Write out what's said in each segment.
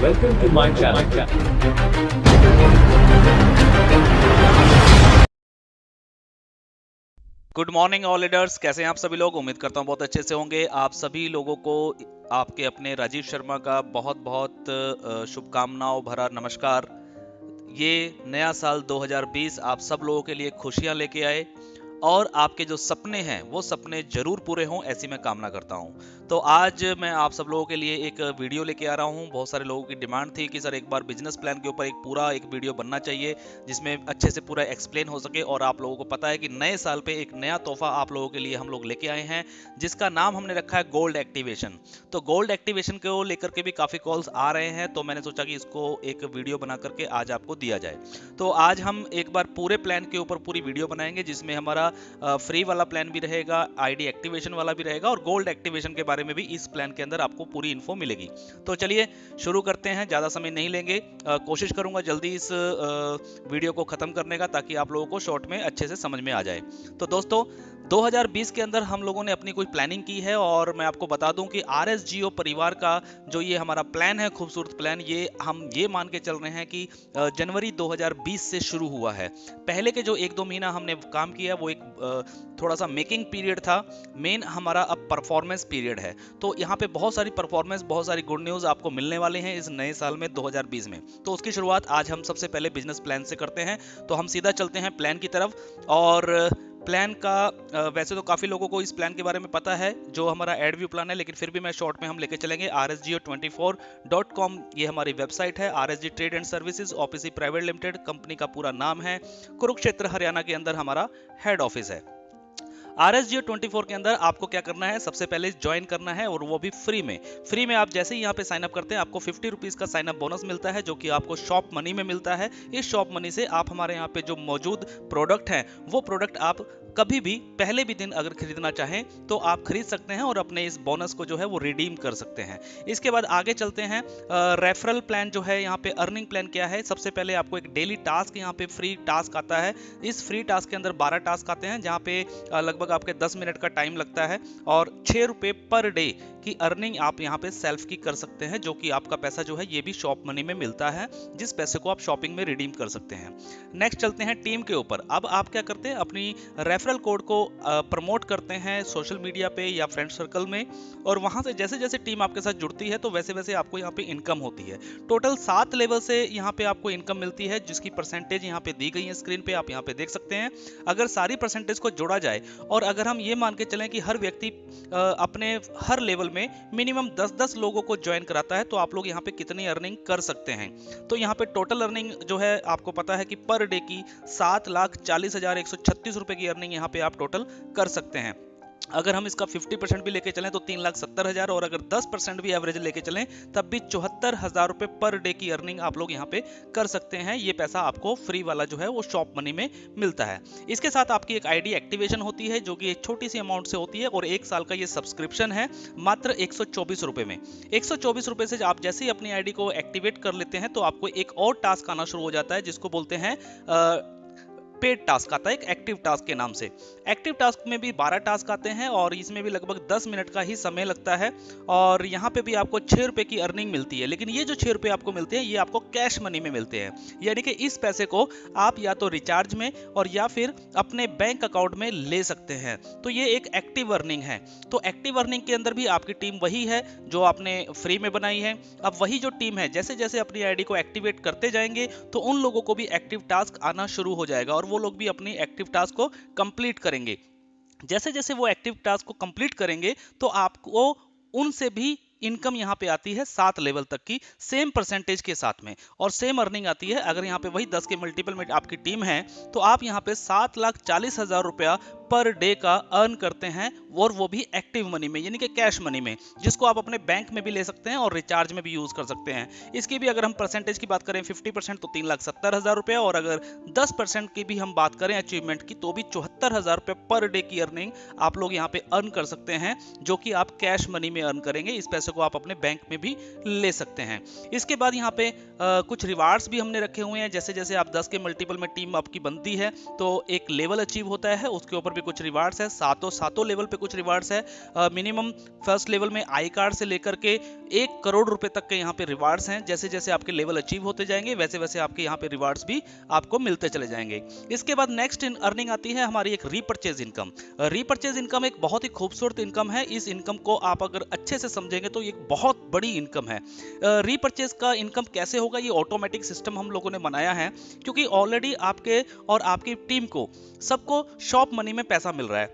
Welcome to my channel. Good morning all leaders, कैसे हैं आप सभी लोग। उम्मीद करता हूं बहुत अच्छे से होंगे। आप सभी लोगों को आपके अपने राजीव शर्मा का बहुत बहुत शुभकामनाओं भरा नमस्कार। ये नया साल 2020 आप सब लोगों के लिए खुशियां लेके आए और आपके जो सपने हैं वो सपने जरूर पूरे हों, ऐसी मैं कामना करता हूं। तो आज मैं आप सब लोगों के लिए एक वीडियो लेके आ रहा हूं। बहुत सारे लोगों की डिमांड थी कि सर एक बार बिजनेस प्लान के ऊपर एक पूरा एक वीडियो बनना चाहिए जिसमें अच्छे से पूरा एक्सप्लेन हो सके। और आप लोगों को पता है कि नए साल पे एक नया तोहफा आप लोगों के लिए हम लोग लेके आए हैं जिसका नाम हमने रखा है गोल्ड एक्टिवेशन। तो गोल्ड एक्टिवेशन को लेकर के भी काफी कॉल्स आ रहे हैं, तो मैंने सोचा कि इसको एक वीडियो बना करके आज आपको दिया जाए। तो आज हम एक बार पूरे प्लान के ऊपर पूरी वीडियो बनाएंगे जिसमें हमारा फ्री वाला प्लान भी रहेगा, आईडी एक्टिवेशन वाला भी रहेगा और गोल्ड एक्टिवेशन के बारे में भी इस प्लान के अंदर आपको पूरी इन्फो मिलेगी। तो चलिए शुरू करते हैं, ज़्यादा समय नहीं लेंगे। कोशिश करूंगा जल्दी इस वीडियो को ख़त्म करने का ताकि आप लोगों को शॉर्ट में अच्छे से समझ में आ जाए। तो दोस्तों 2020 के अंदर हम लोगों ने अपनी कोई प्लानिंग की है और मैं आपको बता दूं कि RSGO परिवार का जो ये हमारा प्लान है, खूबसूरत प्लान, ये हम ये मान के चल रहे हैं कि जनवरी 2020 से शुरू हुआ है। पहले के जो 1-2 महीना हमने काम किया वो एक थोड़ा सा मेकिंग पीरियड था। मेन हमारा अब परफॉर्मेंस पीरियड है। तो यहाँ पे बहुत सारी परफॉर्मेंस, बहुत सारी गुड न्यूज़ आपको मिलने वाले हैं इस नए साल में 2020 में। तो उसकी शुरुआत आज हम सबसे पहले बिजनेस प्लान से करते हैं। तो हम सीधा चलते हैं प्लान की तरफ। और प्लान का वैसे तो काफ़ी लोगों को इस प्लान के बारे में पता है जो हमारा एड व्यू प्लान है, लेकिन फिर भी मैं शॉर्ट में हम लेके चलेंगे। rsgo24.com ये हमारी वेबसाइट है। RSG trade and services OPC private limited company का पूरा नाम है। कुरुक्षेत्र हरियाणा के अंदर हमारा हेड ऑफिस है। RSGO24 के अंदर आपको क्या करना है, सबसे पहले ज्वाइन करना है और वो भी फ्री में आप जैसे ही यहाँ पे साइन अप करते हैं आपको 50 रुपीज़ का साइन अप बोनस मिलता है जो कि आपको शॉप मनी में मिलता है। इस शॉप मनी से आप हमारे यहाँ पे जो मौजूद प्रोडक्ट हैं वो प्रोडक्ट आप कभी भी पहले भी दिन अगर खरीदना चाहें तो आप खरीद सकते हैं और अपने इस बोनस को जो है वो रिडीम कर सकते हैं। इसके बाद आगे चलते हैं। रेफरल प्लान जो है, यहाँ पे अर्निंग प्लान क्या है। सबसे पहले आपको एक डेली टास्क यहाँ पे फ्री टास्क आता है। इस फ्री टास्क के अंदर 12 टास्क आते हैं जहाँ पे लगभग आपके 10 मिनट का टाइम लगता है और 6 रुपये पर डे की अर्निंग आप यहाँ पे सेल्फ की कर सकते हैं, जो कि आपका पैसा जो है ये भी शॉप मनी में मिलता है, जिस पैसे को आप शॉपिंग में रिडीम कर सकते हैं। नेक्स्ट चलते हैं टीम के ऊपर। अब आप क्या करते हैं, अपनी रेफरल कोड को प्रमोट करते हैं सोशल मीडिया पे या फ्रेंड सर्कल में, और वहां से जैसे जैसे टीम आपके साथ जुड़ती है तो वैसे वैसे आपको यहाँ पे इनकम होती है। टोटल 7 लेवल से यहाँ पे आपको इनकम मिलती है जिसकी परसेंटेज यहाँ पे दी गई है स्क्रीन पे, आप यहाँ पे देख सकते हैं। अगर सारी परसेंटेज को जोड़ा जाए और अगर हम ये मान के चलें कि हर व्यक्ति अपने हर लेवल में मिनिमम 10-10 लोगों को ज्वाइन कराता है तो आप लोग यहाँ पे कितनी अर्निंग कर सकते हैं। तो यहाँ पे टोटल अर्निंग जो है आपको पता है कि पर डे की 7,40,136 रुपए की अर्निंग यहाँ पे आप टोटल कर सकते हैं। अगर हम इसका 50% भी लेके चलें तो 3,70,000 और अगर 10% भी एवरेज लेके चलें तब भी 74,000 रुपए पर डे की अर्निंग आप लोग यहाँ पे कर सकते हैं। ये पैसा आपको फ्री वाला जो है वो शॉप मनी में मिलता है। इसके साथ आपकी एक आईडी एक्टिवेशन होती है जो कि एक छोटी सी अमाउंट से होती है और 1 साल का ये सब्सक्रिप्शन है मात्र 124 रुपए में। 124 रुपए से आप जैसे ही अपनी आईडी को एक्टिवेट कर लेते हैं तो आपको एक और टास्क आना शुरू हो जाता है जिसको बोलते हैं पेड टास्क आता है, एक एक्टिव टास्क के नाम से। एक्टिव टास्क में भी 12 टास्क आते हैं और इसमें भी लगभग 10 मिनट का ही समय लगता है और यहाँ पे भी आपको 6 रुपए की अर्निंग मिलती है। लेकिन ये जो 6 रुपए आपको मिलते हैं ये आपको कैश मनी में मिलते हैं, यानी कि इस पैसे को आप या तो रिचार्ज में और या फिर अपने बैंक अकाउंट में ले सकते हैं। तो ये एक एक्टिव अर्निंग है। तो एक्टिव अर्निंग के अंदर भी आपकी टीम वही है जो आपने फ्री में बनाई है। अब वही जो टीम है जैसे जैसे अपनी आईडी को एक्टिवेट करते जाएंगे तो उन लोगों को भी एक्टिव टास्क आना शुरू हो जाएगा और वो लोग भी अपनी एक्टिव टास्क को कंप्लीट करेंगे। जैसे जैसे वो एक्टिव टास्क को कंप्लीट करेंगे तो आपको उनसे भी इनकम यहाँ पे आती है 7 लेवल तक की सेम परसेंटेज के साथ में और सेम अर्निंग आती है। अगर यहाँ पे वही 10 के मल्टीपल में आपकी टीम है तो आप यहाँ पे 7,40,000 रुपया पर डे का अर्न करते हैं और वो भी एक्टिव मनी में, यानी कि कैश मनी में, जिसको आप अपने बैंक में भी ले सकते हैं और रिचार्ज में भी यूज कर सकते हैं। इसकी भी अगर हम परसेंटेज की बात करें 50% तो 3,70,000 रुपया और अगर 10% की भी हम बात करें अचीवमेंट की तो भी 74,000 रुपये पर डे की अर्निंग आप लोग यहाँ पे अर्न कर सकते हैं, जो कि आप कैश मनी में अर्न करेंगे। इस पैसे को आप अपने बैंक में भी ले सकते हैं। इसके बाद यहाँ पे कुछ रिवार्ड्स भी हमने रखे हुए हैं। जैसे जैसे आप 10 के मल्टीपल में टीम आपकी बनती है तो एक लेवल अचीव होता है, उसके ऊपर भी कुछ रिवार्ड्स है, सातों लेवल पे कुछ रिवार्ड्स है। मिनिमम फर्स्ट लेवल में आई कार्ड से लेकर के 1 करोड़ रुपए तक के यहाँ पे रिवार्ड्स हैं। जैसे जैसे आपके लेवल अचीव होते जाएंगे वैसे वैसे आपके यहाँ पे रिवार्ड्स भी आपको मिलते चले जाएंगे। इसके बाद नेक्स्ट अर्निंग आती है हमारी एक रीपरचेज इनकम। रीपरचेज इनकम एक बहुत ही खूबसूरत इनकम है। इस इनकम को आप अगर अच्छे से समझेंगे तो ये एक बहुत बड़ी इनकम है। रीपरचेज का इनकम कैसे होगा, ये ऑटोमेटिक सिस्टम हम लोगों ने बनाया है, क्योंकि ऑलरेडी आपके और आपकी टीम को सबको शॉप मनी में पैसा मिल रहा है।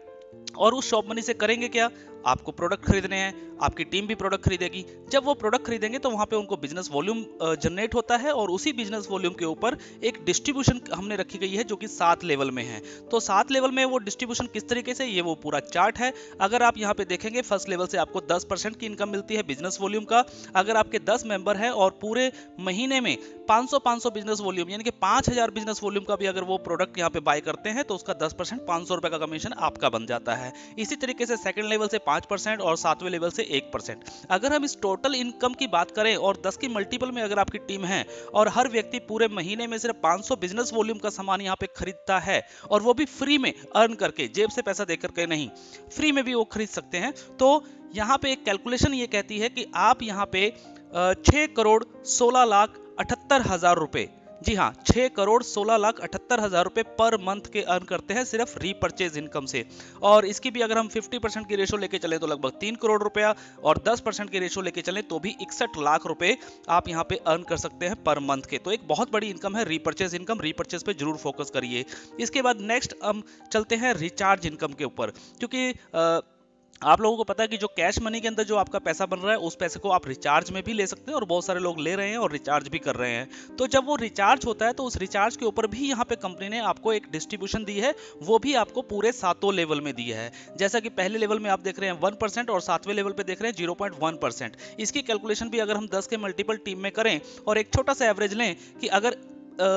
और उस शॉप मनी से करेंगे क्या, आपको प्रोडक्ट खरीदने हैं, आपकी टीम भी प्रोडक्ट खरीदेगी। जब वो प्रोडक्ट खरीदेंगे तो वहां पे उनको बिजनेस वॉल्यूम जनरेट होता है, और उसी बिजनेस वॉल्यूम के ऊपर एक डिस्ट्रीब्यूशन हमने रखी गई है जो कि 7 लेवल में है। तो 7 लेवल में वो डिस्ट्रीब्यूशन किस तरीके से, ये वो पूरा चार्ट है। अगर आप यहाँ पे देखेंगे फर्स्ट लेवल से आपको 10% की इनकम मिलती है बिजनेस वॉल्यूम का। अगर आपके 10 मेंबर है और पूरे महीने में 500 बिजनेस वॉल्यूम यानी कि 5000 बिजनेस वॉल्यूम का भी अगर वो प्रोडक्ट यहाँ पे बाय करते हैं तो उसका 10% 500 रुपए का कमीशन आपका बन जाता है। इसी तरीके से सेकंड लेवल से 5% और 7वें लेवल से 1%। अगर हम इस टोटल इनकम की बात करें और 10 की मल्टीपल में अगर आपकी टीम है और हर व्यक्ति पूरे महीने में सिर्फ 500 बिजनेस वॉल्यूम का सामान यहाँ पे खरीदता है, और वो भी फ्री में अर्न करके, जेब से पैसा देकर के नहीं, फ्री में भी वो खरीद सकते हैं, तो यहाँ पे एक कैलकुलेशन ये कहती है कि आप यहाँ पे 6,16,78,000 रुपए, जी हाँ 6,16,78,000 रुपए पर मंथ के अर्न करते हैं सिर्फ रीपरचेज इनकम से। और इसकी भी अगर हम 50% की रेशो लेके चले तो लगभग 3 करोड़ रुपया, और 10% की रेशो लेके चले तो भी 61 लाख रुपए आप यहाँ पे अर्न कर सकते हैं पर मंथ के। तो एक बहुत बड़ी इनकम है रीपरचेज इनकम। रीपरचेज पे जरूर फोकस करिए। इसके बाद नेक्स्ट हम चलते हैं रिचार्ज इनकम के ऊपर, क्योंकि आप लोगों को पता है कि जो कैश मनी के अंदर जो आपका पैसा बन रहा है उस पैसे को आप रिचार्ज में भी ले सकते हैं, और बहुत सारे लोग ले रहे हैं और रिचार्ज भी कर रहे हैं। तो जब वो रिचार्ज होता है तो उस रिचार्ज के ऊपर भी यहाँ पे कंपनी ने आपको एक डिस्ट्रीब्यूशन दी है, वो भी आपको पूरे 7 लेवल में दी है। जैसा कि पहले लेवल में आप देख रहे हैं 1% और 7वें लेवल पे देख रहे हैं 0.1%। इसकी कैलकुलेशन भी अगर हम 10 के मल्टीपल टीम में करें और एक छोटा सा एवरेज लें कि अगर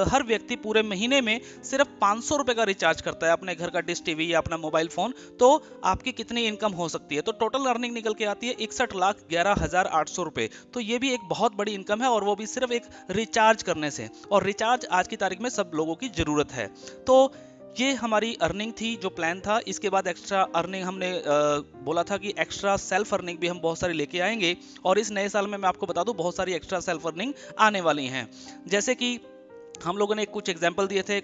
हर व्यक्ति पूरे महीने में सिर्फ 500 रुपए का रिचार्ज करता है अपने घर का डिश टीवी या अपना मोबाइल फोन, तो आपकी कितनी इनकम हो सकती है। तो टोटल अर्निंग निकल के आती है 61,11,800 रुपए। तो ये भी एक बहुत बड़ी इनकम है, और वो भी सिर्फ एक रिचार्ज करने से, और रिचार्ज आज की तारीख में सब लोगों की जरूरत है। तो ये हमारी अर्निंग थी, जो प्लान था। इसके बाद एक्स्ट्रा अर्निंग हमने बोला था कि एक्स्ट्रा सेल्फ अर्निंग भी हम बहुत सारी लेके आएंगे, और इस नए साल में मैं आपको बता दूं बहुत सारी एक्स्ट्रा सेल्फ अर्निंग आने वाली हैं। जैसे कि हम लोगों ने कुछ एग्जाम्पल दिए थे,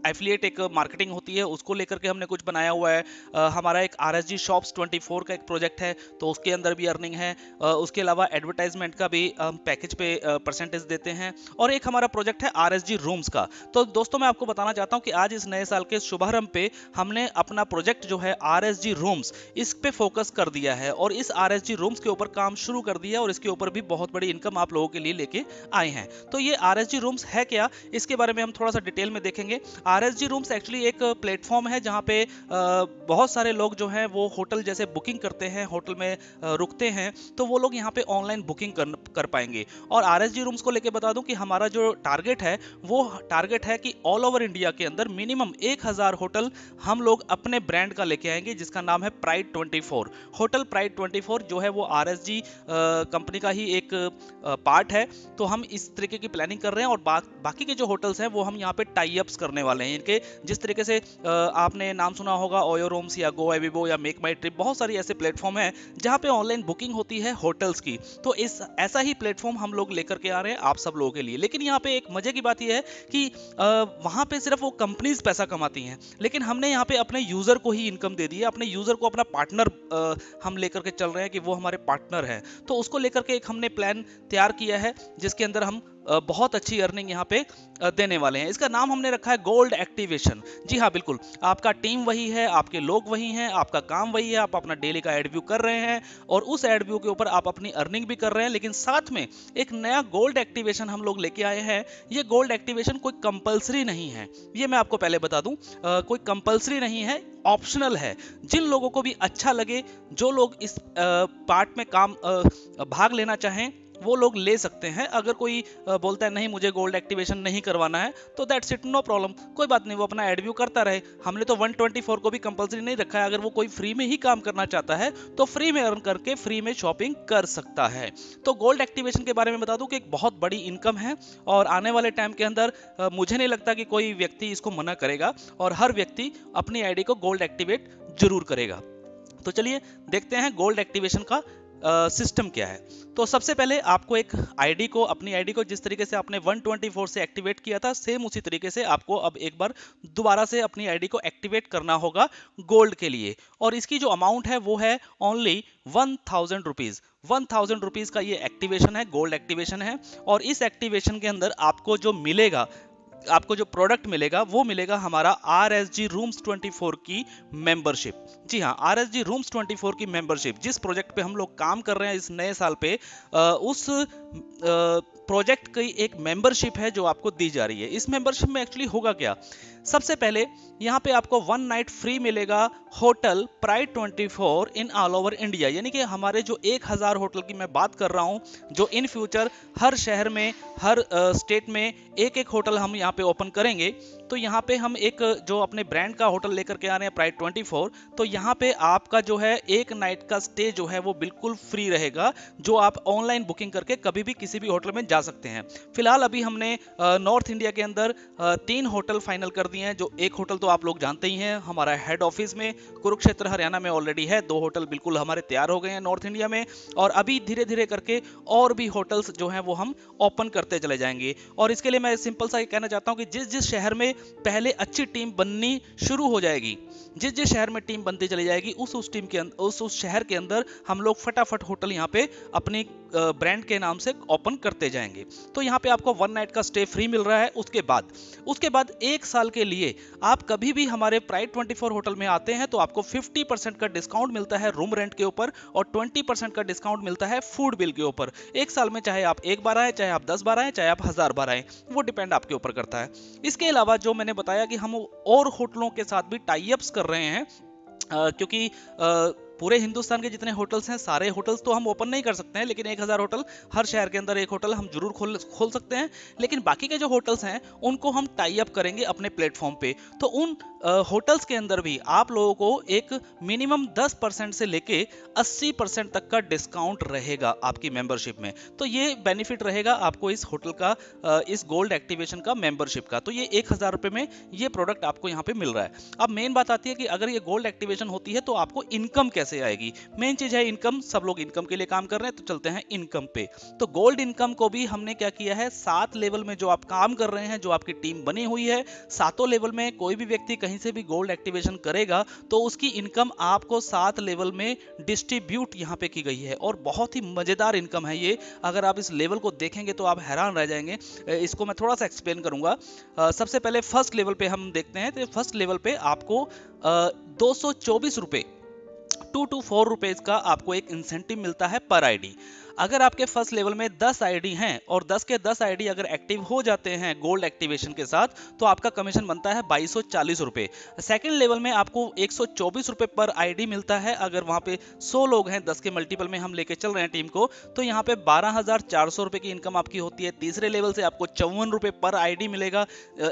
एफिलिएट एक मार्केटिंग होती है, उसको लेकर के हमने कुछ बनाया हुआ है। हमारा एक RSG शॉप्स 24 का एक प्रोजेक्ट है, तो उसके अंदर भी अर्निंग है। उसके अलावा एडवर्टाइजमेंट का भी हम पैकेज पे परसेंटेज देते हैं। और एक हमारा प्रोजेक्ट है RSG रूम्स का। तो दोस्तों मैं आपको बताना चाहता हूं कि आज इस नए साल के शुभारंभ पे हमने अपना प्रोजेक्ट जो है RSG रूम्स, इस पे फोकस कर दिया है, और इस RSG रूम्स के ऊपर काम शुरू कर दिया, और इसके ऊपर भी बहुत बड़ी इनकम आप लोगों के लिए लेके आए हैं। तो ये RSG रूम्स है क्या, इसके बारे में हम थोड़ा सा डिटेल में देखेंगे। RSG रूम्स एक्चुअली एक प्लेटफॉर्म है जहां पे बहुत सारे लोग जो हैं वो होटल जैसे बुकिंग करते हैं, होटल में रुकते हैं, तो वो लोग यहाँ पे ऑनलाइन बुकिंग कर पाएंगे। और RSG रूम्स को लेके बता दूं कि हमारा जो टारगेट है वो टारगेट है कि ऑल ओवर इंडिया के अंदर मिनिमम 1000 होटल हम लोग अपने ब्रांड का लेके आएंगे, जिसका नाम है प्राइड 24। होटल प्राइड 24 जो है वो RSG कंपनी का ही एक पार्ट है। तो हम इस तरीके की प्लानिंग कर रहे हैं, और बाकी के जो होटल्स हैं वो हम यहाँ पे टाई अप्स करने वाले हैं इनके। जिस तरीके से आपने नाम सुना होगा ओयो रूम्स या गो एविबो या मेक माई ट्रिप, बहुत सारी ऐसे प्लेटफॉर्म हैं जहाँ पे ऑनलाइन बुकिंग होती है होटल्स की। तो ऐसा ही प्लेटफॉर्म हम लोग लेकर के आ रहे हैं आप सब लोगों के लिए। लेकिन यहाँ पे एक मजे की बात यह है कि वहाँ पे सिर्फ वो कंपनीज पैसा कमाती हैं, लेकिन हमने यहाँ पे अपने यूजर को ही इनकम दे दी है। अपने यूजर को अपना पार्टनर हम लेकर के चल रहे हैं कि वो हमारे पार्टनर हैं। तो उसको लेकर के एक हमने प्लान तैयार किया है, जिसके अंदर हम बहुत अच्छी अर्निंग यहाँ पे देने वाले हैं। इसका नाम हमने रखा है गोल्ड एक्टिवेशन। जी हाँ बिल्कुल, आपका टीम वही है, आपके लोग वही हैं, आपका काम वही है, आप अपना डेली का एड व्यू कर रहे हैं, और उस एड व्यू के ऊपर आप अपनी अर्निंग भी कर रहे हैं। लेकिन साथ में एक नया गोल्ड एक्टिवेशन हम लोग लेके आए हैं। ये गोल्ड एक्टिवेशन कोई कंपलसरी नहीं है, ये मैं आपको पहले बता दूं। कोई कंपलसरी नहीं है, ऑप्शनल है। जिन लोगों को भी अच्छा लगे, जो लोग इस पार्ट में काम भाग लेना चाहें, वो लोग ले सकते हैं। अगर कोई बोलता है नहीं मुझे गोल्ड एक्टिवेशन नहीं करवाना है तो दैट्स इट, नो प्रॉब्लम, कोई बात नहीं, वो अपना एड व्यू करता रहे। हमने तो 124 को भी कंपलसरी नहीं रखा है। अगर वो कोई फ्री में ही काम करना चाहता है तो फ्री में अर्न करके फ्री में शॉपिंग कर सकता है। तो गोल्ड एक्टिवेशन के बारे में बता दूं कि एक बहुत बड़ी इनकम है और आने वाले टाइम के अंदर मुझे नहीं लगता कि कोई व्यक्ति इसको मना करेगा और हर व्यक्ति अपनी आईडी को गोल्ड एक्टिवेट जरूर करेगा। तो चलिए देखते हैं गोल्ड एक्टिवेशन का सिस्टम क्या है। तो सबसे पहले आपको एक आईडी को, अपनी आईडी को जिस तरीके से आपने 124 से एक्टिवेट किया था, सेम उसी तरीके से आपको अब एक बार दोबारा से अपनी आईडी को एक्टिवेट करना होगा गोल्ड के लिए। और इसकी जो अमाउंट है वो है ओनली 1000 रुपीज। 1000 रुपीज का ये एक्टिवेशन है, गोल्ड एक्टिवेशन है। और इस एक्टिवेशन के अंदर आपको जो मिलेगा, आपको जो प्रोडक्ट मिलेगा वो मिलेगा हमारा RSG रूम्स 24 की मेंबरशिप। जी हाँ, RSG रूम्स 24 की मेंबरशिप, जिस प्रोजेक्ट पे हम लोग काम कर रहे हैं इस नए साल पे, उस प्रोजेक्ट की एक मेंबरशिप है जो आपको दी जा रही है। इस मेंबरशिप में एक्चुअली होगा क्या, सबसे पहले यहाँ पे आपको 1 नाइट फ्री मिलेगा hotel pride 24 in all over India. यानी कि हमारे जो 1000 होटल की मैं बात कर रहा हूँ, जो इन फ्यूचर हर शहर में, हर स्टेट में एक एक होटल हम यहाँ पे ओपन करेंगे। तो यहाँ पे हम एक जो अपने ब्रांड का होटल लेकर के आ रहे हैं प्राइड 24, तो यहाँ पे आपका जो है एक नाइट का स्टे जो है वो बिल्कुल फ्री रहेगा, जो आप ऑनलाइन बुकिंग करके कभी भी किसी भी होटल में जा सकते हैं। फिलहाल अभी हमने नॉर्थ इंडिया के अंदर 3 होटल फाइनल कर दिए हैं। जो एक होटल तो आप लोग जानते ही हैं, हमारा हेड ऑफिस में कुरुक्षेत्र हरियाणा में ऑलरेडी है। 2 होटल बिल्कुल हमारे तैयार हो गए हैं नॉर्थ इंडिया में, और अभी धीरे धीरे करके और भी होटल्स जो हैं वो हम ओपन करते चले जाएंगे। और इसके लिए मैं सिंपल सा कहना चाहता हूं कि जिस जिस शहर में पहले अच्छी टीम बननी शुरू हो जाएगी, जिस जिस शहर में टीम बनती चली जाएगी, उस टीम के उस शहर के अंदर हम लोग फटाफट होटल यहाँ पे अपनी ब्रांड के नाम से ओपन करते जाएंगे। तो यहाँ पे आपको 1 नाइट का स्टे फ्री मिल रहा है। उसके बाद 1 साल के लिए आप कभी भी हमारे प्राइड 24 होटल में आते हैं तो आपको 50% का डिस्काउंट मिलता है रूम रेंट के ऊपर और 20% का डिस्काउंट मिलता है फूड बिल के ऊपर। 1 साल में चाहे आप 1 बार आए, चाहे आप 10 बार आए, चाहे आप 1000 बार आए, वो डिपेंड आपके ऊपर करता है। इसके अलावा जो मैंने बताया कि हम और होटलों के साथ भी टाई अप्स कर रहे हैं, क्योंकि पूरे हिंदुस्तान के जितने होटल्स हैं सारे होटल्स तो हम ओपन नहीं कर सकते हैं, लेकिन 1000 होटल, हर शहर के अंदर एक होटल हम जरूर खोल सकते हैं। लेकिन बाकी के जो होटल्स हैं उनको हम टाई अप करेंगे अपने प्लेटफॉर्म पे। तो उन होटल्स के अंदर भी आप लोगों को एक मिनिमम 10% से लेके 80% तक का डिस्काउंट रहेगा आपकी मेंबरशिप में। तो ये बेनिफिट रहेगा आपको इस होटल का, इस गोल्ड एक्टिवेशन का, मेंबरशिप का। तो ये 1000 रुपए में ये प्रोडक्ट आपको यहाँ पे मिल रहा है। अब मेन बात आती है कि अगर ये गोल्ड एक्टिवेशन होती है तो आपको इनकम कैसे आएगी। मेन चीज है इनकम। सब लोग इनकम के लिए काम कर रहे हैं, तो चलते हैं इनकम पे। तो गोल्ड इनकम को भी हमने क्या किया है, 7 लेवल में जो आप काम कर रहे हैं, जो आपकी टीम बनी हुई है, 7 लेवल में कोई भी व्यक्ति कहीं से भी गोल्ड एक्टिवेशन करेगा तो उसकी इनकम आपको 7 लेवल में डिस्ट्रीब्यूट यहाँ पे की गई है। और बहुत ही मजेदार इनकम है ये। अगर आप इस लेवल को देखेंगे तो आप हैरान रह जाएंगे। इसको मैं थोड़ा सा एक्सप्लेन करूंगा। सबसे पहले फर्स्ट लेवल पे हम देखते हैं। तो फर्स्ट लेवल पे आपको 224 रुपए, 2 to 4 रुपीज का आपको एक इंसेंटिव मिलता है पर आईडी। अगर आपके फर्स्ट लेवल में 10 आईडी हैं और 10 के 10 आईडी अगर एक्टिव हो जाते हैं गोल्ड एक्टिवेशन के साथ, तो आपका कमीशन बनता है 2240 रुपए। सेकंड लेवल में आपको 124 रुपए पर आईडी मिलता है। अगर वहां पे 100 लोग हैं, 10 के मल्टीपल में हम लेके चल रहे हैं टीम को, तो यहाँ पे 12400 रुपए की इनकम आपकी होती है। तीसरे लेवल से आपको 54 रुपए पर आईडी मिलेगा।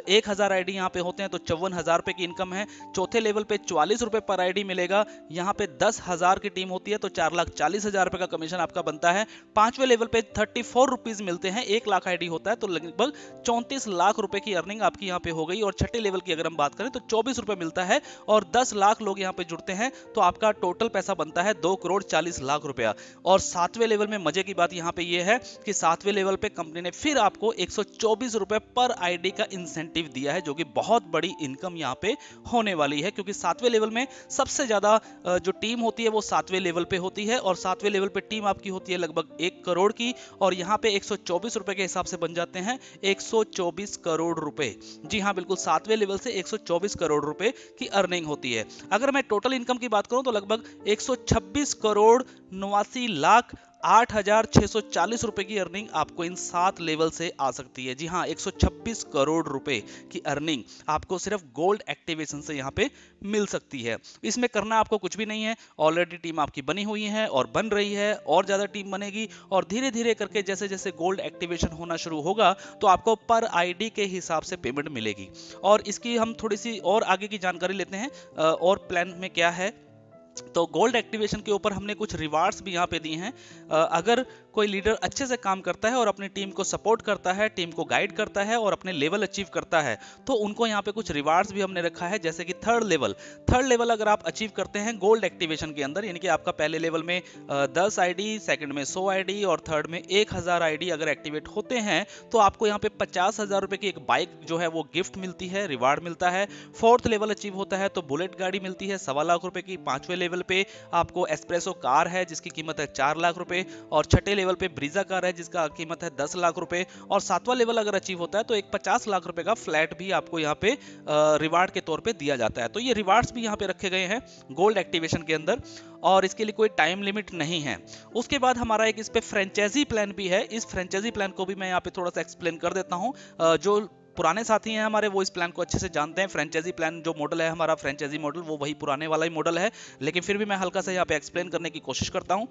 1000 आईडी यहाँ पे होते हैं तो 54,000 रुपए की इनकम है। चौथे लेवल पे 44 रुपए पर आईडी मिलेगा। यहाँ पे 10,000 की टीम होती है तो 4,40,000 रुपए का कमीशन आपका बनता है। 5वें लेवल पे 34 रुपीज मिलते हैं। 1 लाख आईडी होता है तो लगभग 34 लाख रुपए की अर्निंग आपकी यहाँ पे हो गई। और छठे लेवल की अगर हम बात करें तो 24 रुपए मिलता है और 10 लाख लोग यहाँ पे जुड़ते हैं तो आपका टोटल पैसा बनता है 2 करोड़ 40 लाख रुपया। और 7वें लेवल में मजे की बात यहाँ पे ये है कि 7वें लेवल पे कंपनी ने फिर आपको 124 रुपए पर आईडी का इंसेंटिव दिया है, जो कि बहुत बड़ी इनकम यहाँ पे होने वाली है। क्योंकि 7वें लेवल में सबसे ज्यादा जो टीम होती है वो 7वें लेवल पे होती है और 7वें लेवल पे टीम आपकी होती है लगभग 1 करोड़ की। और यहाँ पे 124 रुपए के हिसाब से बन जाते हैं 124 करोड़ रुपए। जी हाँ, बिल्कुल 7वें लेवल से 124 करोड़ रुपए की अर्निंग होती है। अगर मैं टोटल इनकम की बात करूं तो लगभग 126 करोड़ 89 लाख 8,640 रुपए की अर्निंग आपको इन 7 लेवल से आ सकती है। जी हाँ, 126 करोड़ रुपए की अर्निंग आपको सिर्फ गोल्ड एक्टिवेशन से यहाँ पे मिल सकती है। इसमें करना आपको कुछ भी नहीं है, ऑलरेडी टीम आपकी बनी हुई है और बन रही है, और ज्यादा टीम बनेगी, और धीरे धीरे करके जैसे जैसे गोल्ड एक्टिवेशन होना शुरू होगा तो आपको पर आईडी के हिसाब से पेमेंट मिलेगी। और इसकी हम थोड़ी सी और आगे की जानकारी लेते हैं और प्लान में क्या है। तो गोल्ड एक्टिवेशन के ऊपर हमने कुछ रिवार्ड्स भी यहाँ पे दिए हैं। अगर कोई लीडर अच्छे से काम करता है और अपनी टीम को सपोर्ट करता है, टीम को गाइड करता है और अपने लेवल अचीव करता है, तो उनको यहाँ पे कुछ रिवार्ड्स भी हमने रखा है। जैसे कि थर्ड लेवल अगर आप अचीव करते हैं गोल्ड एक्टिवेशन के अंदर, यानी कि आपका पहले लेवल में 10 आईडी, सेकंड में 100 आईडी और थर्ड में 1000 आईडी अगर एक्टिवेट होते हैं तो आपको यहाँ पे 50,000 रुपए की एक बाइक जो है वो गिफ्ट मिलती है, रिवार्ड मिलता है। फोर्थ लेवल अचीव होता है तो बुलेट गाड़ी मिलती है 1.25 लाख रुपए की। पांचवें लेवल पे आपको एस्प्रेसो कार है जिसकी कीमत है 4 लाख रुपए, और छठे लेवल पे ब्रीजा कार है जिसका कीमत है 10 लाख रुपए, और सातवां लेवल अगर अचीव होता है तो एक 50 लाख रुपए का फ्लैट भी आपको यहाँ पे रिवार्ड के तौर पे दिया जाता है। तो ये रिवार्ड्स भी यहाँ पे रखे गए हैं गोल्ड एक्टिवेशन के अंदर, और इसके लिए कोई टाइम लिमिट नहीं है। उसके बाद हमारा एक इस पे फ्रेंचाइजी प्लान भी है। इस फ्रेंचाइजी प्लान को भी मैं यहाँ पे थोड़ा सा एक्सप्लेन कर देता हूँ। जो पुराने साथी हैं हमारे वो इस प्लान को अच्छे से जानते हैं। फ्रेंचाइजी प्लान जो मॉडल है हमारा, फ्रेंचाइजी मॉडल, वो वही पुराने वाला ही मॉडल है, लेकिन फिर भी मैं हल्का सा यहाँ पे एक्सप्लेन करने की कोशिश करता हूँ।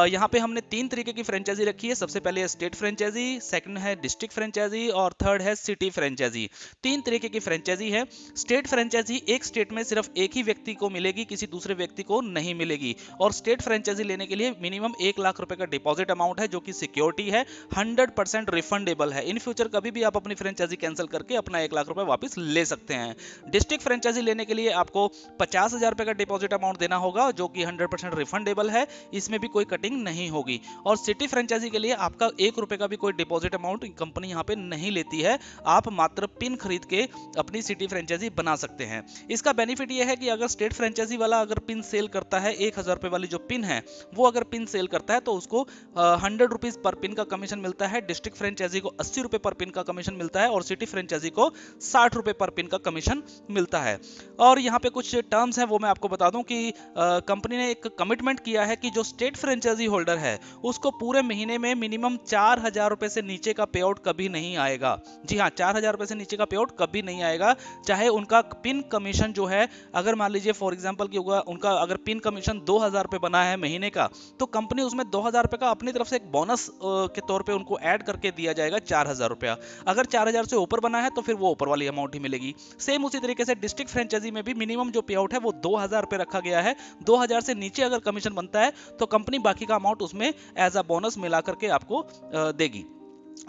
यहाँ पे हमने 3 तरीके की फ्रेंचाइजी रखी है। सबसे पहले है स्टेट फ्रेंचाइजी, सेकंड है डिस्ट्रिक्ट फ्रेंचाइजी और थर्ड है सिटी फ्रेंचाइजी। 3 तरीके की फ्रेंचाइजी है। स्टेट फ्रेंचाइजी एक स्टेट में सिर्फ एक ही व्यक्ति को मिलेगी, किसी दूसरे व्यक्ति को नहीं मिलेगी। और स्टेट फ्रेंचाइजी लेने के लिए मिनिमम 1 लाख रुपए का डिपॉजिट अमाउंट है जो कि सिक्योरिटी है, 100% रिफंडेबल है। इन फ्यूचर कभी भी आप अपनी फ्रेंचाइजी कैंसिल करके अपना 1 लाख रुपए वापस ले सकते हैं। डिस्ट्रिक्ट फ्रेंचाइजी लेने के लिए आपको 50,000 रुपए का डिपॉजिट अमाउंट देना होगा जो कि 100% रिफंडेबल है, इसमें भी कोई कटिंग नहीं होगी। और सिटी फ्रेंचाइजी के लिए आपका 1 रुपए का भी कोई डिपॉजिट अमाउंट कंपनी यहाँ पे नहीं लेती है। आप मात्र पिन खरीद के अपनी सिटी फ्रेंचाइजी बना सकते हैं। इसका बेनिफिट यह है कि अगर स्टेट फ्रेंचाइजी वाला अगर पिन सेल करता है, 1000 रुपए वाली जो पिन है वो अगर पिन सेल करता है तो उसको 100 रुपीज पर पिन का कमीशन मिलता है। डिस्ट्रिक्ट फ्रेंचाइजी को 80 रुपए पर पिन का कमीशन मिलता है और सिटी फ्रेंचाइजी को 60 रुपए पर पिन का कमीशन मिलता है। और यहाँ पे कुछ टर्म्स हैं वो मैं आपको बता दूं कि कंपनी ने एक कमिटमेंट किया है कि जो स्टेट फ्रेंचाइजी होल्डर है उसको पूरे महीने में मिनिमम 4000 रुपए से नीचे का पे आउट कभी नहीं आएगा। जी हाँ, 4000 रुपए से नीचे का पे आउट कभी नहीं आएगा। चाहे उनका पिन कमीशन जो है, अगर मान लीजिए फॉर एग्जांपल कि उनका अगर पिन कमीशन 2000 रुपए बना है महीने का, तो कंपनी उसमें 2000 रुपए का अपनी तरफ से एक बोनस के तौर पे उनको ऐड करके दिया जाएगा 4000 रुपया। अगर 4000 से ऊपर बना है तो फिर वो ऊपर वाली अमाउंट ही मिलेगी। सेम उसी तरीके से डिस्ट्रिक्ट फ्रेंचाइजी में भी मिनिमम जो पे आउट है वो 2000 रुपए रखा गया है। 2000 से नीचे अगर कमीशन बनता है तो कंपनी बाकी का अमाउंट उसमें एज अ बोनस मिला करके आपको देगी।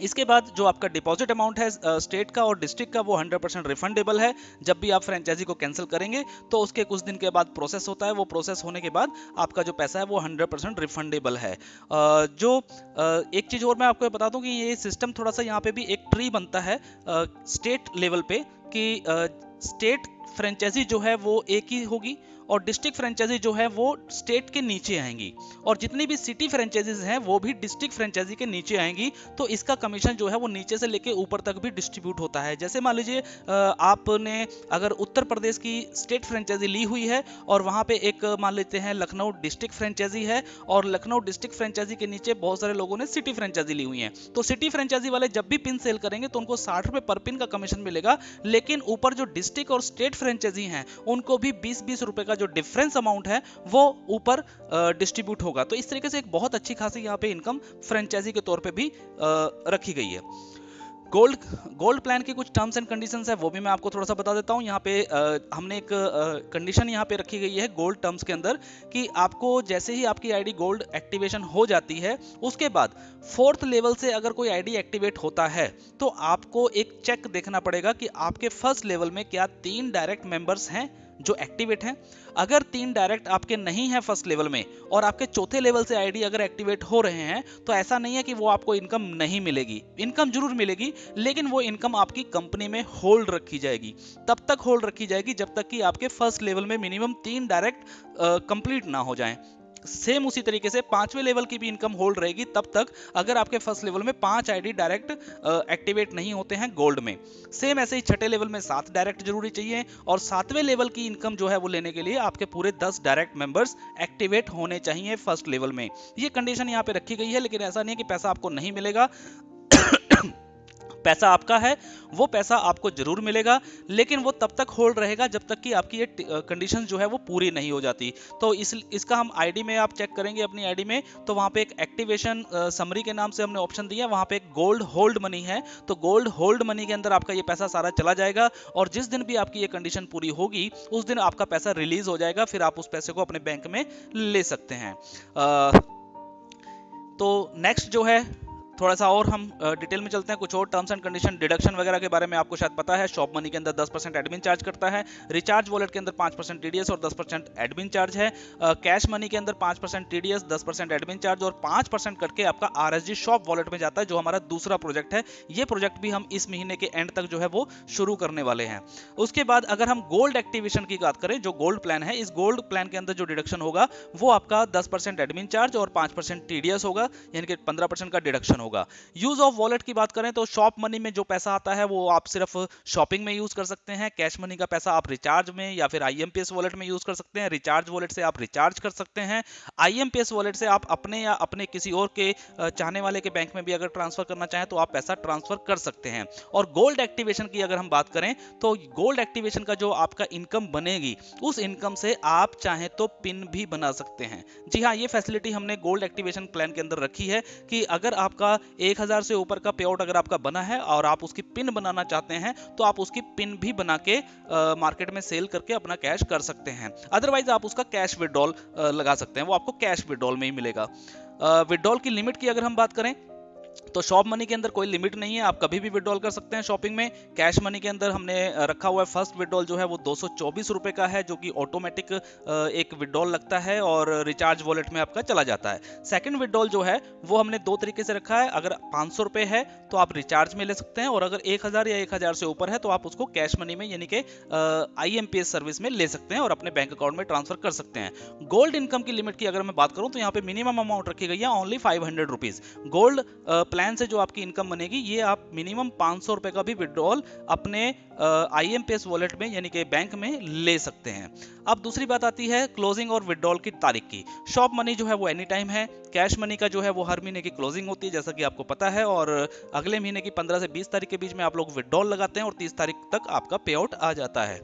इसके बाद जो आपका डिपॉजिट अमाउंट है स्टेट का और डिस्ट्रिक्ट का वो 100% रिफंडेबल है। जब भी आप फ्रेंचाइजी को कैंसिल करेंगे तो उसके कुछ दिन के बाद प्रोसेस होता है, वो प्रोसेस होने के बाद आपका जो पैसा है वो 100% रिफंडेबल है। एक चीज और मैं आपको बता दूं कि ये सिस्टम थोड़ा सा यहाँ पे भी एक ट्री बनता है स्टेट लेवल पे कि स्टेट फ्रेंचाइजी जो है वो एक ही होगी और डिस्ट्रिक्ट फ्रेंचाइजी जो है वो स्टेट के नीचे आएंगी, और जितनी भी सिटी फ्रेंचाइजीज हैं वो भी डिस्ट्रिक्ट फ्रेंचाइजी के नीचे आएंगी। तो इसका कमीशन जो है वो नीचे से लेके ऊपर तक भी डिस्ट्रीब्यूट होता है। जैसे मान लीजिए आपने अगर उत्तर प्रदेश की स्टेट फ्रेंचाइजी ली हुई है और वहां पे एक मान लेते हैं लखनऊ डिस्ट्रिक्ट फ्रेंचाइजी है, और लखनऊ डिस्ट्रिक्ट फ्रेंचाइजी के नीचे बहुत सारे लोगों ने सिटी फ्रेंचाइजी ली हुई है, तो सिटी फ्रेंचाइजी वाले जब भी पिन सेल करेंगे तो उनको 60 रुपए पर पिन का कमीशन मिलेगा। लेकिन ऊपर जो डिस्ट्रिक्ट और स्टेट फ्रेंचाइजी हैं उनको भी 20-20 रुपए का जो डिफरेंस अमाउंट है वो ऊपर डिस्ट्रीब्यूट होगा। तो इस तरीके से एक बहुत अच्छी खासी यहाँ पे इनकम फ्रेंचाइजी के तौर पे भी रखी गई है। गोल्ड प्लान की कुछ टर्म्स एंड कंडीशंस है वो भी मैं आपको थोड़ा सा बता देता हूँ। यहाँ पे हमने एक कंडीशन यहाँ पे रखी गई है गोल्ड टर्म्स के अंदर कि आपको जैसे ही आपकी आईडी गोल्ड एक्टिवेशन हो जाती है उसके बाद 4th लेवल से अगर कोई आईडी एक्टिवेट होता है तो आपको एक चेक देखना पड़ेगा कि आपके फर्स्ट लेवल में क्या 3 डायरेक्ट मेंबर्स हैं जो एक्टिवेट हैं। अगर 3 डायरेक्ट आपके नहीं है फर्स्ट लेवल में और आपके चौथे लेवल से आईडी अगर एक्टिवेट हो रहे हैं तो ऐसा नहीं है कि वो आपको इनकम नहीं मिलेगी, इनकम जरूर मिलेगी, लेकिन वो इनकम आपकी कंपनी में होल्ड रखी जाएगी। तब तक होल्ड रखी जाएगी जब तक कि आपके फर्स्ट लेवल में मिनिमम 3 डायरेक्ट कंप्लीट ना हो जाएं। सेम उसी तरीके से 5वें लेवल की भी इनकम होल्ड रहेगी तब तक, अगर आपके फर्स्ट लेवल में 5 आईडी डायरेक्ट एक्टिवेट नहीं होते हैं गोल्ड में। सेम ऐसे ही छठे लेवल में 7 डायरेक्ट जरूरी चाहिए, और 7वें लेवल की इनकम जो है वो लेने के लिए आपके पूरे 10 डायरेक्ट मेंबर्स एक्टिवेट होने चाहिए फर्स्ट लेवल में। ये कंडीशन यहाँ पे रखी गई है, लेकिन ऐसा नहीं है कि पैसा आपको नहीं मिलेगा। पैसा आपका है, वो पैसा आपको जरूर मिलेगा, लेकिन वो तब तक होल्ड रहेगा जब तक कि आपकी ये कंडीशन जो है वो पूरी नहीं हो जाती। तो इसका हम आईडी में आप चेक करेंगे अपनी आईडी में, तो वहां पे एक एक्टिवेशन समरी के नाम से हमने ऑप्शन दिया है, वहां पे एक गोल्ड होल्ड मनी है। तो गोल्ड होल्ड मनी के अंदर आपका ये पैसा सारा चला जाएगा, और जिस दिन भी आपकी ये कंडीशन पूरी होगी उस दिन आपका पैसा रिलीज हो जाएगा, फिर आप उस पैसे को अपने बैंक में ले सकते हैं। तो नेक्स्ट जो है, थोड़ा सा और हम डिटेल में चलते हैं, कुछ और टर्म्स एंड कंडीशन डिडक्शन वगैरह के बारे में आपको शायद पता है। शॉप मनी के अंदर 10% एडमिन चार्ज करता है, रिचार्ज वॉलेट के अंदर 5% टीडीएस और 10% एडमिन चार्ज है, कैश मनी के अंदर 5% टीडीएस, 10% एडमिन चार्ज और 5% करके आपका आरएसजी शॉप वॉलेट में जाता है, जो हमारा दूसरा प्रोजेक्ट है। ये प्रोजेक्ट भी हम इस महीने के एंड तक जो है वो शुरू करने वाले हैं। उसके बाद अगर हम गोल्ड एक्टिवेशन की बात करें, जो गोल्ड प्लान है, इस गोल्ड प्लान के अंदर जो डिडक्शन होगा वो आपका 10% एडमिन चार्ज और 5% टीडीएस होगा, यानी कि 15% का डिडक्शन होगा। यूज ऑफ वॉलेट की बात करें तो शॉप मनी में जो पैसा आता है वो आप सिर्फ शॉपिंग में यूज कर सकते हैं। कैश मनी का पैसा आप रिचार्ज में या फिर आईएमपीएस वॉलेट में यूज कर सकते हैं। रिचार्ज वॉलेट से आप रिचार्ज कर सकते हैं। आईएमपीएस वॉलेट से आप अपने या अपने किसी और के चाहने वाले के बैंक में भी अगर ट्रांसफर करना चाहें तो आप पैसा ट्रांसफर कर सकते हैं। और गोल्ड एक्टिवेशन की अगर हम बात करें तो गोल्ड एक्टिवेशन का जो आपका इनकम बनेगी, उस इनकम से आप चाहें तो पिन भी बना सकते हैं। जी हाँ, ये फैसिलिटी हमने गोल्ड एक्टिवेशन प्लान के अंदर रखी है कि अगर आपका 1000 से ऊपर का पे आउट अगर आपका बना है और आप उसकी पिन बनाना चाहते हैं तो आप उसकी पिन भी बना के मार्केट में सेल करके अपना कैश कर सकते हैं। अदरवाइज आप उसका कैश विड्रॉल लगा सकते हैं, वो आपको कैश विड्रॉल में ही मिलेगा। विड्रॉल की लिमिट की अगर हम बात करें तो शॉप मनी के अंदर कोई लिमिट नहीं है, आप कभी भी विड्रॉल कर सकते हैं शॉपिंग में। कैश मनी के अंदर हमने रखा हुआ है फर्स्ट विड्रॉल जो है वो 224 रुपए का है, जो कि ऑटोमेटिक एक विड्रॉल लगता है और रिचार्ज वॉलेट में आपका चला जाता है। सेकंड विड्रॉल जो है वो हमने दो तरीके से रखा है, अगर 500 रुपए है तो आप रिचार्ज में ले सकते हैं, और अगर 1000 या 1000 से ऊपर है तो आप उसको कैश मनी में यानी कि आईएमपीएस सर्विस में ले सकते हैं और अपने बैंक अकाउंट में ट्रांसफर कर सकते हैं। गोल्ड इनकम की लिमिट की अगर मैं बात करूं तो यहाँ पे मिनिमम अमाउंट रखी गई है ओनली 500 रुपीज। गोल्ड प्लान से जो आपकी इनकम बनेगी ये आप मिनिमम 500 रुपए का भी विड्रॉल अपने आईएमपीएस वॉलेट में यानी कि बैंक में ले सकते हैं। अब दूसरी बात आती है क्लोजिंग और विड्रॉल की तारीख की। शॉप मनी जो है वो एनी टाइम है, कैश मनी का जो है वो हर महीने की क्लोजिंग होती है जैसा कि आपको पता है, और अगले महीने की 15 से 20 तारीख के बीच में आप लोग विड्रॉल लगाते हैं और 30 तारीख तक आपका पे आउट आ जाता है।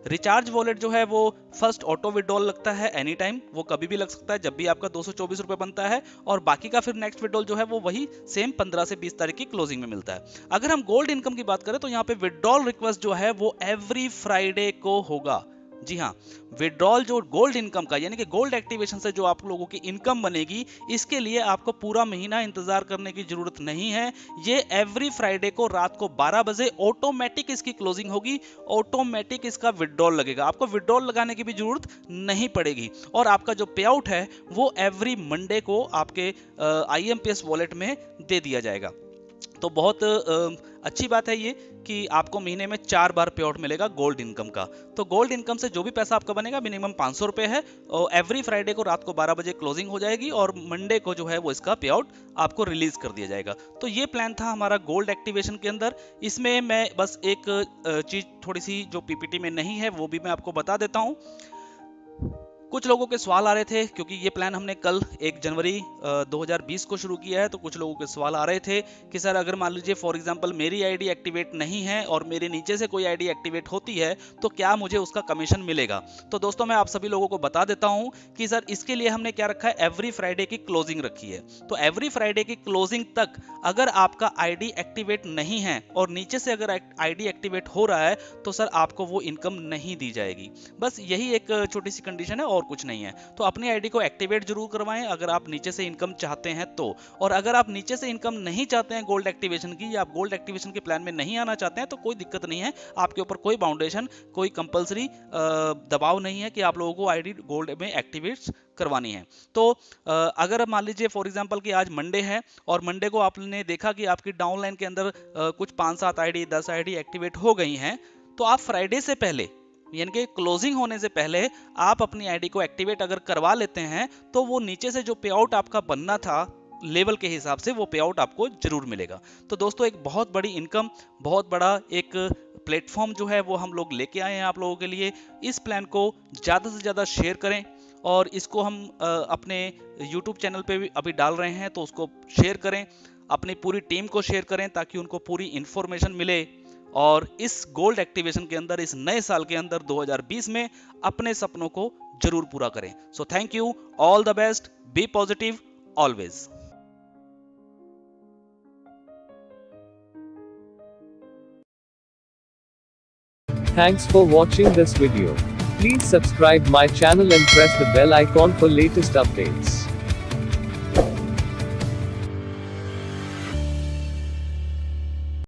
रिचार्ज वॉलेट जो है वो फर्स्ट ऑटो विड्रॉल लगता है एनी टाइम, वो कभी भी लग सकता है जब भी आपका 224 रुपए बनता है, और बाकी का फिर नेक्स्ट विड्रॉल जो है वो वही सेम 15 से 20 तारीख की क्लोजिंग में मिलता है। अगर हम गोल्ड इनकम की बात करें तो यहाँ पे विड्रॉल रिक्वेस्ट जो है वो एवरी फ्राइडे को होगा। जी हाँ, विड्रॉल जो गोल्ड इनकम का यानी कि गोल्ड एक्टिवेशन से जो आप लोगों की इनकम बनेगी, इसके लिए आपको पूरा महीना इंतजार करने की जरूरत नहीं है। ये एवरी फ्राइडे को रात को 12 बजे ऑटोमेटिक इसकी क्लोजिंग होगी, ऑटोमेटिक इसका विड्रॉल लगेगा, आपको विड्रॉल लगाने की भी जरूरत नहीं पड़ेगी, और आपका जो पे आउट है वो एवरी मंडे को आपके आईएमपीएस वॉलेट में दे दिया जाएगा। तो बहुत अच्छी बात है ये कि आपको महीने में 4 बार पे आउट मिलेगा गोल्ड इनकम का। तो गोल्ड इनकम से जो भी पैसा आपका बनेगा मिनिमम 500 रुपए है, और एवरी फ्राइडे को रात को 12 बजे क्लोजिंग हो जाएगी और मंडे को जो है वो इसका पे आउट आपको रिलीज कर दिया जाएगा। तो ये प्लान था हमारा गोल्ड एक्टिवेशन के अंदर। इसमें मैं बस एक चीज थोड़ी सी जो पीपीटी में नहीं है वो भी मैं आपको बता देता हूँ। कुछ लोगों के सवाल आ रहे थे क्योंकि ये प्लान हमने कल 1 जनवरी 2020 को शुरू किया है, तो कुछ लोगों के सवाल आ रहे थे कि सर अगर मान लीजिए फॉर एग्जांपल मेरी आईडी एक्टिवेट नहीं है और मेरे नीचे से कोई आईडी एक्टिवेट होती है तो क्या मुझे उसका कमीशन मिलेगा। तो दोस्तों मैं आप सभी लोगों को बता देता हूं कि सर इसके लिए हमने क्या रखा है, एवरी फ्राइडे की क्लोजिंग रखी है। तो एवरी फ्राइडे की क्लोजिंग तक अगर आपका आईडी एक्टिवेट नहीं है और नीचे से अगर आईडी एक्टिवेट हो रहा है तो सर आपको वो इनकम नहीं दी जाएगी। बस यही एक छोटी सी कंडीशन है और कुछ नहीं है। तो अपनी आईडी को एक्टिवेट जरूर करवाएं अगर आप नीचे से इनकम चाहते हैं तो, और अगर आप नीचे से इनकम नहीं चाहते हैं गोल्ड एक्टिवेशन की, या आप गोल्ड एक्टिवेशन के प्लान में नहीं आना चाहते हैं तो कोई दिक्कत नहीं है, आपके ऊपर कोई बाउंडेशन कोई कंपलसरी दबाव नहीं है कि आप लोगों को आईडी गोल्ड में एक्टिवेट करवानी है। तो अगर मान लीजिए फॉर एग्जांपल कि आज मंडे है और मंडे को आपने देखा कि आपकी डाउनलाइन के अंदर कुछ 5-7 आईडी 10 आईडी एक्टिवेट हो गई हैं, तो आप फ्राइडे से पहले यानी कि क्लोजिंग होने से पहले आप अपनी आईडी को एक्टिवेट अगर करवा लेते हैं तो वो नीचे से जो पे आउट आपका बनना था लेवल के हिसाब से वो पे आउट आपको जरूर मिलेगा। तो दोस्तों एक बहुत बड़ी इनकम, बहुत बड़ा एक प्लेटफॉर्म जो है वो हम लोग लेके आए हैं आप लोगों के लिए। इस प्लान को ज़्यादा से ज़्यादा शेयर करें और इसको हम अपने YouTube चैनल पे भी अभी डाल रहे हैं, तो उसको शेयर करें, अपनी पूरी टीम को शेयर करें ताकि उनको पूरी इंफॉर्मेशन मिले और इस गोल्ड एक्टिवेशन के अंदर, इस नए साल के अंदर 2020 में अपने सपनों को जरूर पूरा करें। So thank you, all the best, be positive always. Thanks for watching this video. Please subscribe my channel and press the bell icon for latest updates.